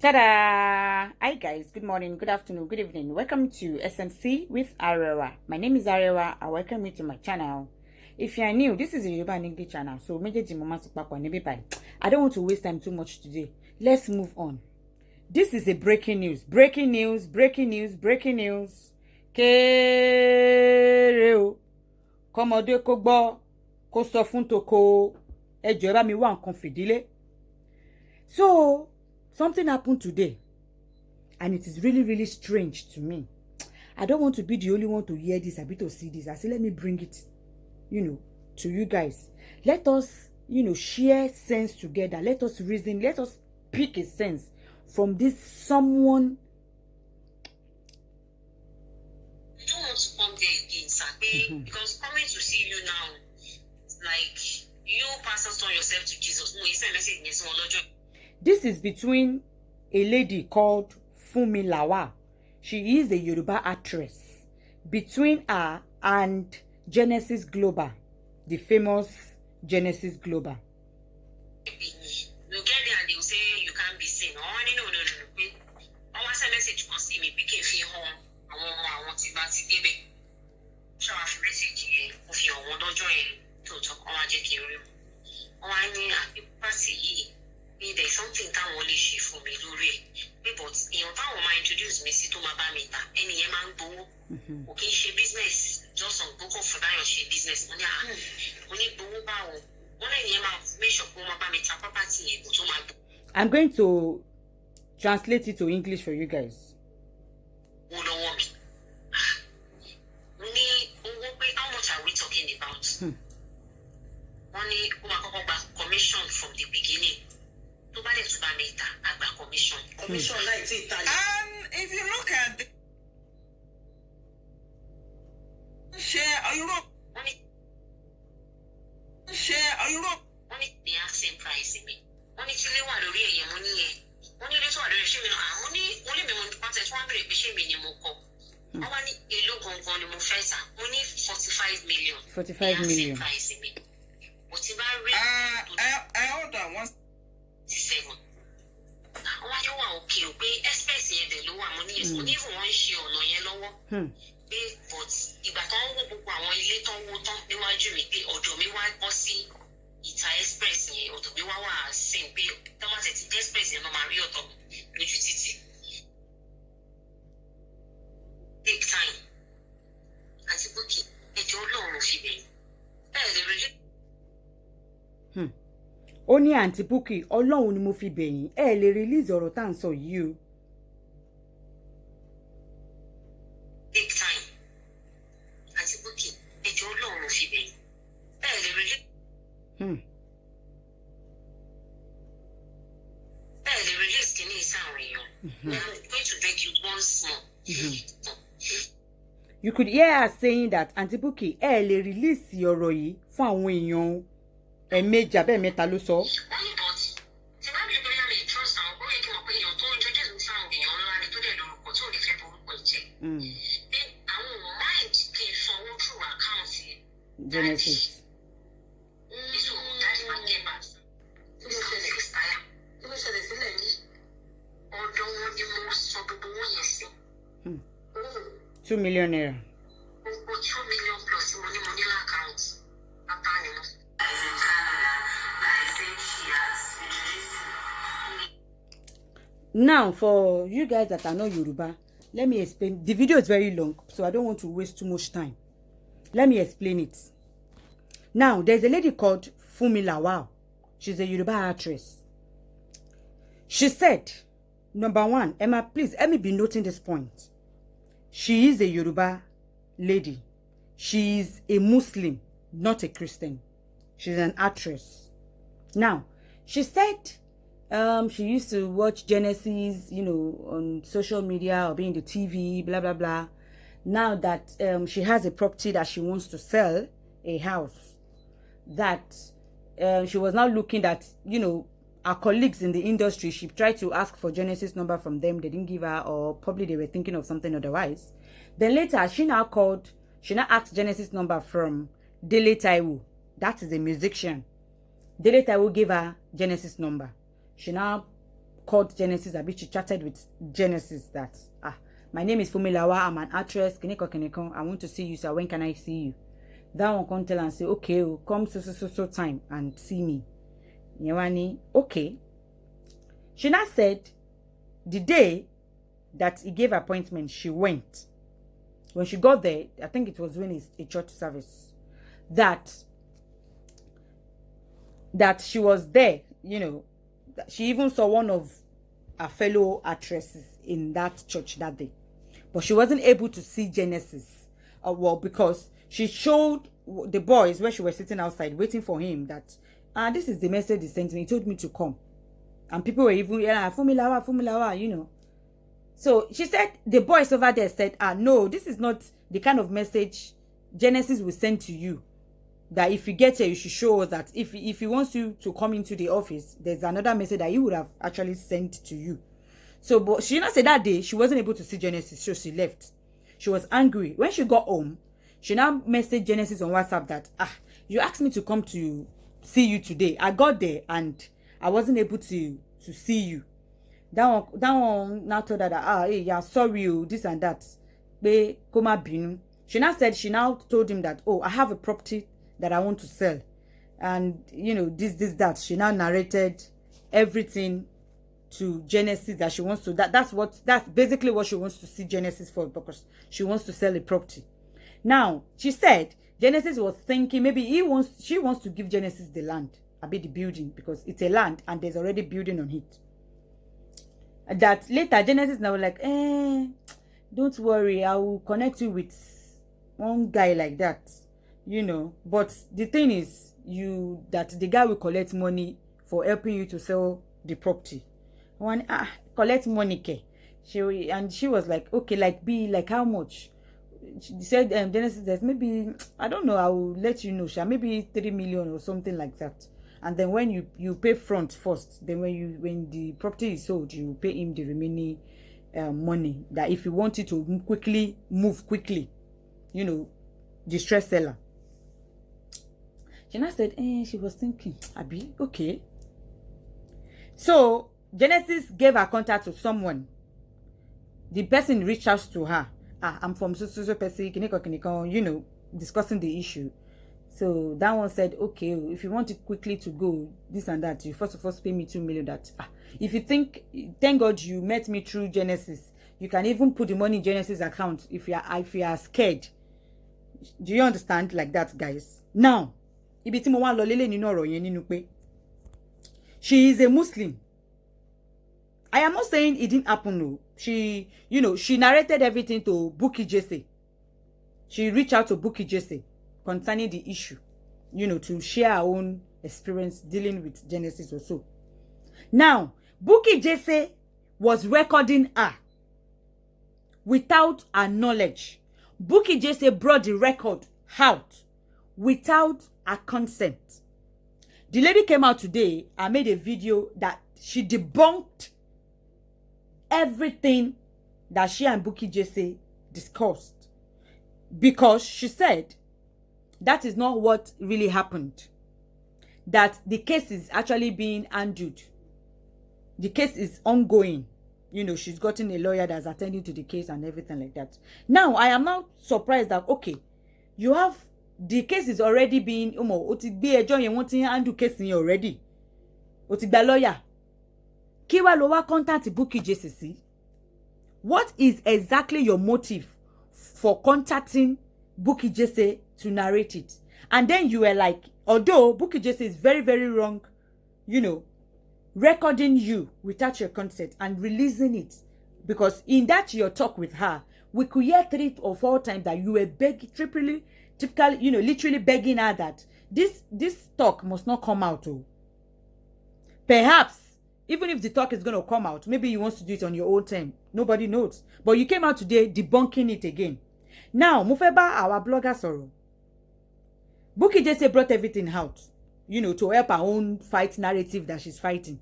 Ta-da! Hi guys, good morning, good afternoon, good evening. Welcome to SMC with Arewa. My name is Arewa. I welcome you to my channel. If you are new, this is a Yoruba and English channel, so I don't want to waste time too much today. Let's move on. This is a breaking news. Breaking news, breaking news, breaking news. Kereo. Komode ko gbo, ko sọ fún toko. Ẹ jọ̀ọ́ ẹ bá mi wá nǹkan fìdílé. So, something happened today, and it is really, really strange to me. I don't want to be the only one to hear this, a bit to see this. I say, let me bring it, to you guys. Let us, share sense together. Let us reason. Let us pick a sense from this someone. I don't want to come there again, sir. Because coming to see you now, like you pastors turn yourself to Jesus. No, he sent message in his This is between a lady called Funmi Lawal. She is a Yoruba actress. Between her and Genesis Global, the famous Genesis Global. You get there and they will say you can't be seen. Oh, no. I want a message to see me became free home. I want to back to give it. So I have message if you want to join to talk on a JK room. Oh, I mean, a party. There's something that will issue for me, but you know, introduce me to my bamita. Any man go, okay, she business, just on book of that she business. I'm going to translate it to English for you guys. How much are we talking about? Money, commission from the beginning. Commission. And if you look at the share Europe, money the same price in me. Money chile wa lori eyan money money le so wa lori se mi money me mo pa se so wa bere pe se mi ni mo ko. Money elo gongon ni mo fe sa. Money 45 million. 45 million. Price in me. But if I order one 7. Why you want okay? Pay express here the lower money is only even one share no yen lower. But if I can't go àwọn ilé tó wó tán níwájú mi pé ọ̀dọ̀ mi wá bọ́ sí ìta express yẹn ọ̀dọ̀ mi wá wà sìn pé tọ́mátì ti express yẹn máa rí ọ̀dọ̀ lójú títì. Take time. Àti bókì ẹjọ́ Ọlọ́run fi bẹ̀yìn. Bẹ́ẹ̀ lè rí. Ó ní àǹtí Bukky Ọlọ́run ni mo fi bẹ̀yìn ẹ lè release ọ̀rọ̀ tá à ń sọ yìí o. Take time. Àǹtí Bukky ẹjọ́ Ọlọ́run ló fi bẹ̀yìn ẹ lè release. Ẹ lè release kìíní ìsáwọn èèyàn. I'm going to beg you once more. You could hear her saying that àǹtí Bukky ẹ lè release ọ̀rọ̀ yìí fún àwọn èèyàn ẹ̀ẹ̀mejì abẹ́ mẹ́ta ló sọ. Genesis. $2 million. 2 million plus money account. Now, for you guys that are not Yoruba, let me explain. The video is very long, so I don't want to waste too much time. Let me explain it. Now, there's a lady called Funmi Lawal. She's a Yoruba actress. She said, number one, Emma, please, let me be noting this point. She is a Yoruba lady. She is a Muslim, not a Christian. She's an actress. Now, she said she used to watch Genesis, on social media or being the TV, blah, blah, blah. Now that she has a property that she wants to sell, a house, that she was now looking at, her colleagues in the industry. She tried to ask for Genesis number from them. They didn't give her, or probably they were thinking of something otherwise. Then later, she now asked Genesis number from Dele Taiwo. That is a musician. Dele Taiwo gave her Genesis number. She now called Genesis, she chatted with Genesis that, my name is Funmi Lawal, I'm an actress, I want to see you, sir, when can I see you? That one come tell and say, okay, come so time and see me. Nyewani, okay. She now said, the day that he gave appointment, she went. When she got there, I think it was when it's a church service, that she was there, she even saw one of her fellow actresses in that church that day. But she wasn't able to see Genesis. Because she showed the boys where she was sitting outside waiting for him that, this is the message he sent me. He told me to come. And people were even, Funmi Lawal, So she said, the boys over there said, no, this is not the kind of message Genesis will send to you. That if you get here, you should show us that if he wants you to come into the office, there's another message that he would have actually sent to you. So, but she not said that day she wasn't able to see Genesis, so she left. She was angry. When she got home, she now messaged Genesis on WhatsApp that, you asked me to come to see you today. I got there and I wasn't able to see you. That one now told her that, hey, yeah, sorry, this and that. She now said, she now told him that, I have a property that I want to sell. And, this, that. She now narrated everything to Genesis that she wants to. That's basically what she wants to see Genesis for, because she wants to sell a property. Now, she said, Genesis was thinking maybe she wants to give Genesis the land, the building, because it's a land and there's already building on it. That later, Genesis now like, don't worry, I will connect you with one guy like that. But the thing is, that the guy will collect money for helping you to sell the property. One collect money, she was like, okay, like how much? She said, Genesis says maybe, I don't know, I will let you know, maybe 3 million or something like that. And then when you pay front first, then when the property is sold, you pay him the remaining money. That if you want it to move quickly, distress seller. She now said, she was thinking, Abi, okay. So Genesis gave her contact to someone. The person reached out to her. I'm from so person, discussing the issue. So that one said, okay, if you want it quickly to go, this and that, you first of all pay me 2 million. That if you thank God you met me through Genesis, you can even put the money in Genesis account if you are scared. Do you understand? Like that, guys. Now, she is a Muslim. I am not saying it didn't happen. No. She narrated everything to Bukky Jesse. She reached out to Bukky Jesse concerning the issue, to share her own experience dealing with Genesis or so. Now, Bukky Jesse was recording her without her knowledge. Bukky Jesse brought the record out without her consent. The lady came out today and made a video that she debunked everything that she and Bukky Jesse discussed, because she said that is not what really happened. That the case is actually being handled. The case is ongoing. She's gotten a lawyer that's attending to the case and everything like that. Now, I am not surprised that, okay, you have, the case is already being, you want to handle case already. Otigba lawyer. Kiwa lowa contact Bukky Jesse. What is exactly your motive for contacting Bukky Jesse to narrate it? And then you were like, although Bukky Jesse is very, very wrong, recording you without your consent and releasing it, because in that your talk with her, we could hear 3 or 4 times that you were typically, literally begging her that this talk must not come out. Perhaps even if the talk is going to come out, maybe you want to do it on your own time. Nobody knows. But you came out today debunking it again. Now, Mufeba, our blogger, sorrow. Bukky Jesse brought everything out, to help her own fight narrative that she's fighting.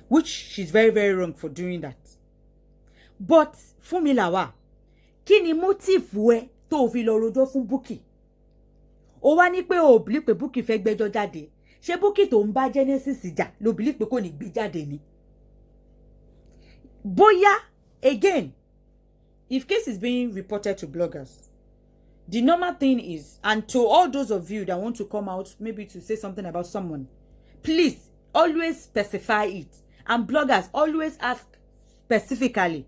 Which she's very, very wrong for doing that. But, Funmi Lawal, kini motive we to fi lọ rojọ́ fún Bukky? Ó wá ní pé ó believe pé Bukky fẹ́ gbẹ́jọ́ jáde. ṣé Bukky tó ń bá Genesis jà ló believe pé kò ní gbé jáde ni. Bóyá again, if case is being reported to bloggers, the normal thing is, and to all those of you that want to come out maybe to say something about someone, please always specify it. And bloggers, always ask specifically,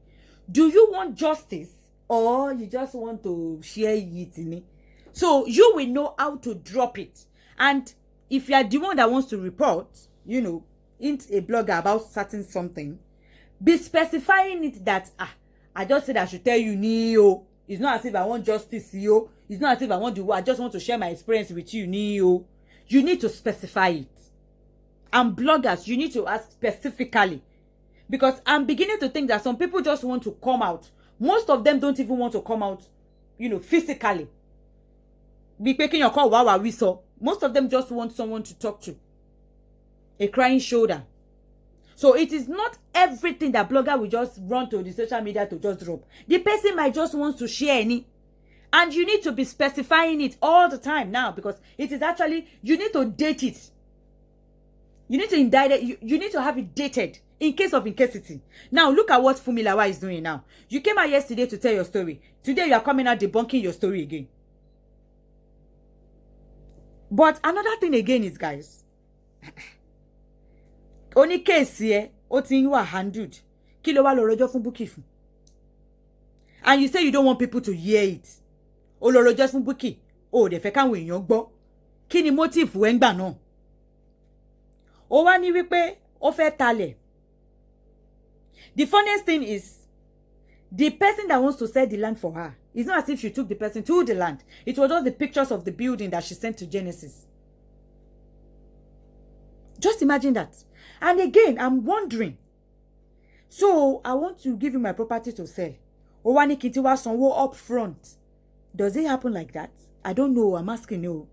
do you want justice or you just want to share it in it? So you will know how to drop it. And if you are the one that wants to report, you know, into a blogger about certain something, be specifying it that, I just said I should tell you, Neo. It's not as if I want justice, yo. It's not as if I just want to share my experience with you, Neo. You need to specify it. And bloggers, you need to ask specifically. Because I'm beginning to think that some people just want to come out. Most of them don't even want to come out, you know, physically. Be picking your call, wow, we saw. Most of them just want someone to talk to. A crying shoulder. So it is not everything that blogger will just run to the social media to just drop. The person might just want to share any. And you need to be specifying it all the time now, because it is actually, you need to date it. You need to indict it. You need to have it dated in case of incasity. Now, look at what Funmi Lawal is doing now. You came out yesterday to tell your story. Today, you are coming out debunking your story again. But another thing again is, guys, only case here, you are handled. Kilo wa lo rojo fun Bukky fun. And you say you don't want people to hear it. O lo rojo fun Bukky. O de fẹ́ káwọn èèyàn gbọ́. Kí ni motive we ngba náà? Ó wá ní wípé ó fẹ́ talẹ̀. The funniest thing is, the person that wants to sell the land for her, it's not as if she took the person to the land. It was just the pictures of the building that she sent to Genesis. Just imagine that. And again, I'm wondering. So, I want to give you my property to sell. Ó wá ní kí n ti wá sanwó up front. Does it happen like that? I don't know. I'm asking you.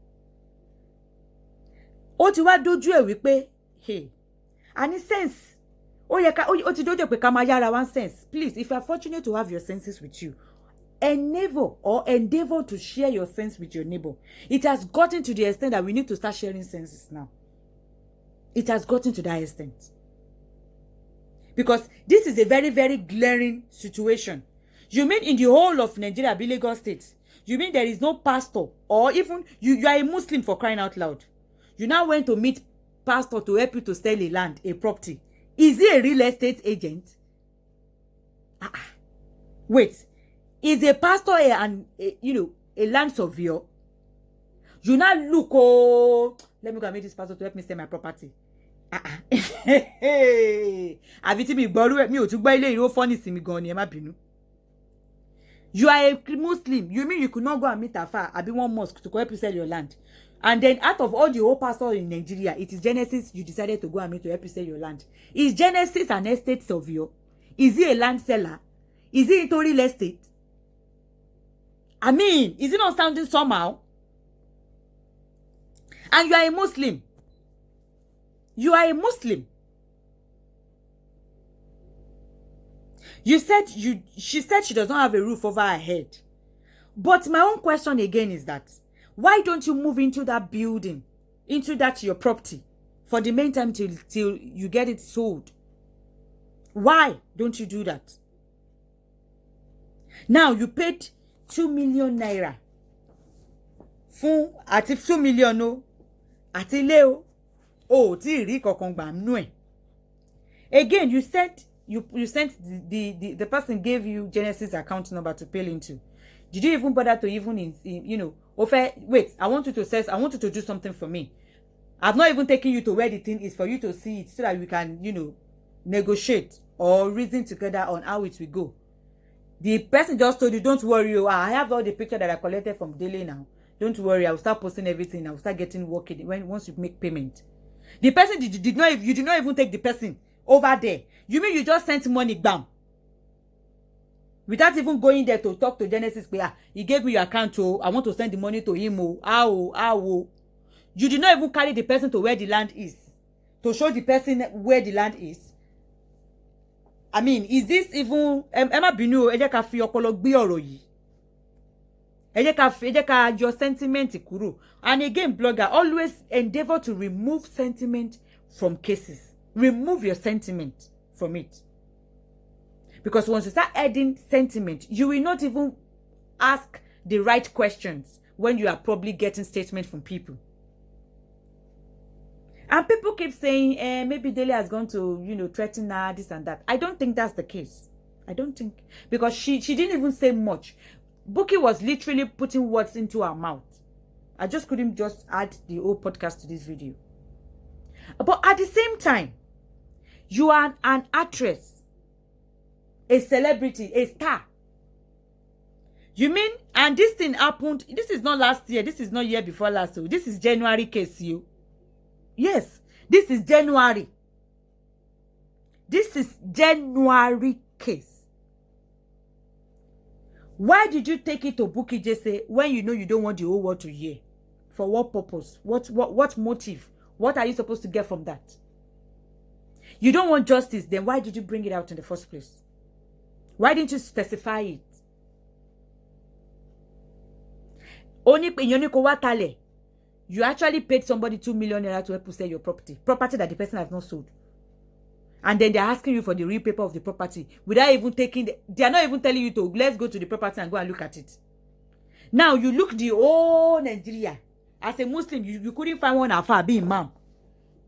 Ó ti wá dojú ẹ̀ wípé, hey, any sense. Ó ti dojú ẹ̀ pé ká máa yára one sense. Please, if you are fortunate to have your senses with you, endeavor to share your sense with your neighbor. It has gotten to the extent that we need to start sharing senses now. It has gotten to that extent. Because this is a very, very glaring situation. You mean in the whole of Nigeria, Lagos State, you mean there is no pastor, or even you are a Muslim, for crying out loud. You now went to meet pastor to help you to sell a land, a property. Is he a real estate agent? Wait. Is a pastor a land surveyor? You now look, let me go and meet this pastor to help me sell my property. Àbí tí mi gbọ́rú mi ò tún gbọ́ ilé ìró funny sí mi gan ni ẹ má bínú. You are a Muslim. You mean you could not go and meet Afa abi one mosque to help you sell your land? And then out of all the whole pastors in Nigeria, it is Genesis you decided to go and meet to help you sell your land. Is Genesis an estate surveyor? Is he a land seller? Is he into real estate? I mean, is it not sounding somehow? And you are a Muslim. You are a Muslim. She said she does not have a roof over her head. But my own question again is that, why don't you move into that building, into that your property, for the meantime till you get it sold? Why don't you do that? Now you paid 2 million naira. Fún àti 2 million no. Àti leo. Oh, ti rí kankan gbà nú ẹ̀. Again, you sent the person gave you Genesis account number to pay into. Did you even bother to wait, I want you to do something for me. I've not even taken you to where the thing is for you to see it so that we can, negotiate or reason together on how it will go. The person just told you, don't worry, I have all the pictures that I collected from Daily now. Don't worry, I will start posting everything. I will start getting working once you make payment. The person you did not even take the person over there. You mean you just sent money down without even going there to talk to Genesis? He gave me your account, I want to send the money to him. You did not even carry the person to where the land is to show the person where the land is. I mean, is this even Emma Binu? Ẹ jẹ́ ká fi ọpọlọ gbé ọ̀rọ̀ yìí. ẹ jẹ́ ká your sentiment kúrò. And again, blogger, always endeavor to remove sentiment from cases. Remove your sentiment from it. Because once you start adding sentiment, you will not even ask the right questions when you are probably getting statement from people. And people keep saying, maybe Dele has gone to, threaten her, this and that. I don't think that's the case. I don't think. Because she didn't even say much. Buki was literally putting words into her mouth. I just couldn't just add the whole podcast to this video. But at the same time, you are an actress, a celebrity, a star. You mean, and this thing happened, this is not last year, this is not year before last, so this is January case, you. Yes, this is January. This is January case. Why did you take it to Buki Jesse when you know you don't want the whole world to hear? For what purpose? What motive? What are you supposed to get from that? You don't want justice, then why did you bring it out in the first place? Why didn't you specify it? You actually paid somebody 2 million naira to help you sell your property that the person has not sold. And then they're asking you for the real paper of the property without even they are not even telling you to, let's go to the property and go and look at it. Now you look the whole Nigeria. As a Muslim, you couldn't find one Alpha being imam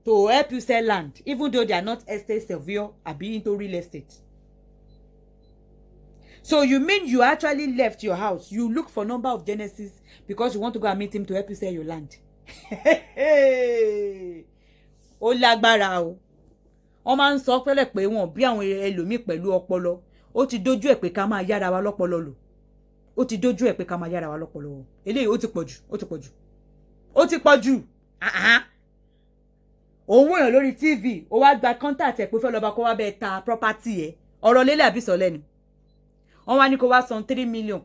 to help you sell land, even though they are not estate surveyor or being into real estate. So you mean you actually left your house, you look for number of Genesis because you want to go and meet him to help you sell your land. Ó lágbára o. Wọ́n máa ń sọ pẹ́lẹ̀ pé wọ́n bí àwọn ẹlòmíì pẹ̀lú ọpọlọ. Ó ti dójú ẹ̀ pé ká máa yára wa lọ́pọlọ lò. Ó ti dójú ẹ̀ pé ká máa yára wa lọ́pọlọ. Eléyìí ó ti pọ̀jù, ó ti pọ̀jù. Ó ti pọ̀jù. Òun wòyàn lórí TV, ó wá gba contact ẹ̀ pé fẹ́ lọ bá kó wá bẹ́ẹ̀ ta property ẹ̀. Ọ̀rọ̀ lélẹ̀ àbí sọ lẹ́nu. Wọ́n wá ní kó wá san 3 million.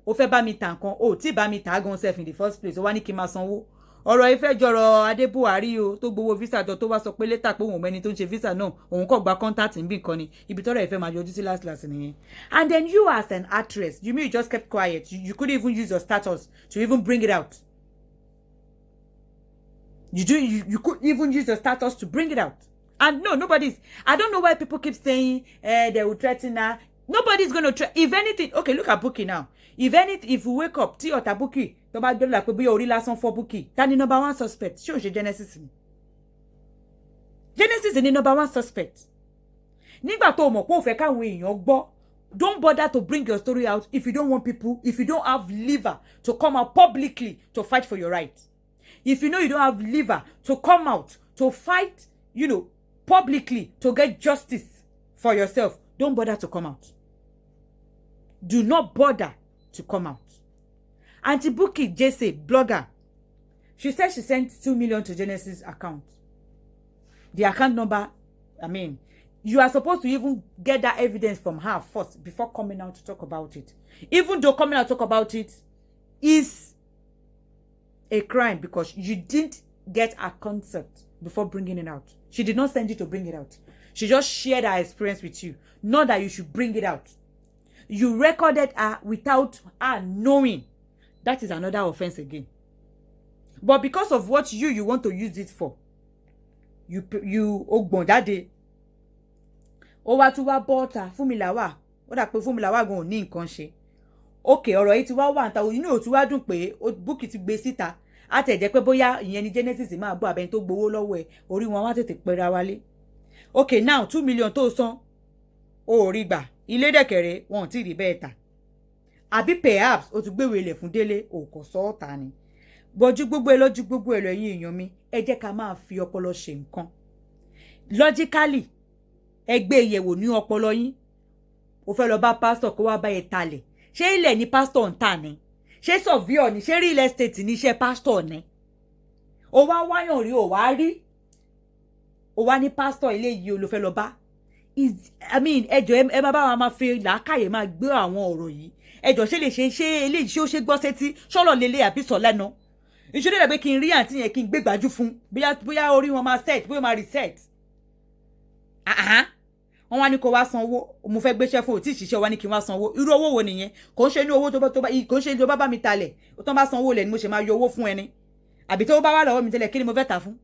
Ó fẹ́ bá mi ta nǹkan, ó tí bá mi ta gan self in the first place. Ó wá ní kí n máa sanwó. Ọ̀rọ̀ ìfẹ́ jọrọ̀ Adébùhárí o tó gbowó visa jọ tó wá sọ pé later pé òun mẹ́ni tó ń ṣe visa náà òun kò gba contact ń bí nǹkan ni ibi tọ́rọ̀ ìfẹ́ máa yọjú sí last nìyẹn. And then you as an actress, you mean you just kept quiet, you couldn't even use your status to even bring it out. You could even use your status to bring it out. And no, I don't know why people keep saying they will threaten her. Nobody's going to try. If anything, okay, look at Buki now. If we wake up, tí ọ̀tá Buki, tó bá gbé like bí orí lásán for Buki, ta ni number 1 suspect? Ṣé o ṣe Genesis ni? Genesis ni number 1 suspect. Nígbà tó mọ̀ pé ó fẹ́ káwọn èèyàn gbọ́, don't bother to bring your story out if you don't want people, if you don't have liver to come out publicly to fight for your right. If you know you don't have liver to come out to fight, publicly to get justice for yourself, don't bother to come out. Do not bother to come out. Auntie Buki Jesse, blogger, she said she sent 2 million to Genesis account. The account number, you are supposed to even get that evidence from her first before coming out to talk about it. Even though coming out to talk about it is a crime because you didn't get a concept before bringing it out. She did not send you to bring it out. She just shared her experience with you. Not that you should bring it out. You recorded her without her knowing. That is another offense again. But because of what you want to use it for, you ogbon that day. Ó wá tún wá bọ́ta Funmi Lawal. Ó dà pé Funmi Lawal gan ò ní nǹkan ṣe. Okay, ọ̀rọ̀ yìí ti wá wà nta inú ó tún wá dùn pé Buki ti gbé síta. Á tẹ̀ jẹ́ pé bóyá ìyẹn ni Genesis máa gbọ́ abẹ́ni tó gbowó lọ́wọ́ ẹ̀. Orí wọn wá tètè pera wálé. Okay, now 2 million tó san. Ó rí gbà. Ilé dẹ̀kẹ̀rẹ̀ wọn ò tí rí bẹ́ẹ̀ ta. Àbí perhaps ó tún gbéwèé ilẹ̀ fún Délé ò kò sọ ọ́ ta ni. Bọ́jú gbogbo ẹ lójú gbogbo ẹ lọ ẹ̀yin èèyàn mi. Ẹ jẹ́ ká máa fi ọpọlọ ṣe nǹkan. Logically, ẹ gbé ìyẹ̀wò ní ọpọlọ yín. Ó fẹ́ lọ bá pastor kó wá bá ẹ talẹ̀. Ṣé ilẹ̀ ni pastor ń tà ni? Ṣé surveyor ni? Ṣé real estate ni iṣẹ́ pastor ni? Ó wá wáyàn rí ó wá rí. Ó wá ní pastor ilé yìí ó ló fẹ́ lọ bá. Ẹjọ́ ẹ má bá wa máa fi làákàyè máa gbé àwọn ọ̀rọ̀ yìí. Ẹjọ́ ṣe lè ṣe eléyìí ṣé ó ṣe gbọ́ sétí ṣọ́rọ̀ lélẹ̀ àbí sọ lẹ́nu. Ìṣòro dẹ̀ pé kí n rí àǹtí yẹn kí n gbé gbájú fún bóyá orí wọn máa set bóyá máa reset. wọ́n wá ní kó wá sanwó mo fẹ́ gbéṣẹ́ fún ò tí ì ṣiṣẹ́ wá ní kí n wá sanwó irú owó wo nìyẹn kò ń ṣe ní owó tó bá kò ń ṣe ní tó bá mi talẹ̀ ó tán bá sanwó lẹ̀ ni mo ṣe máa yọ owó fún ẹni àbí tó bá wà lọ́wọ́ mi tẹ́lẹ̀ kí ni mo fẹ́ tà fún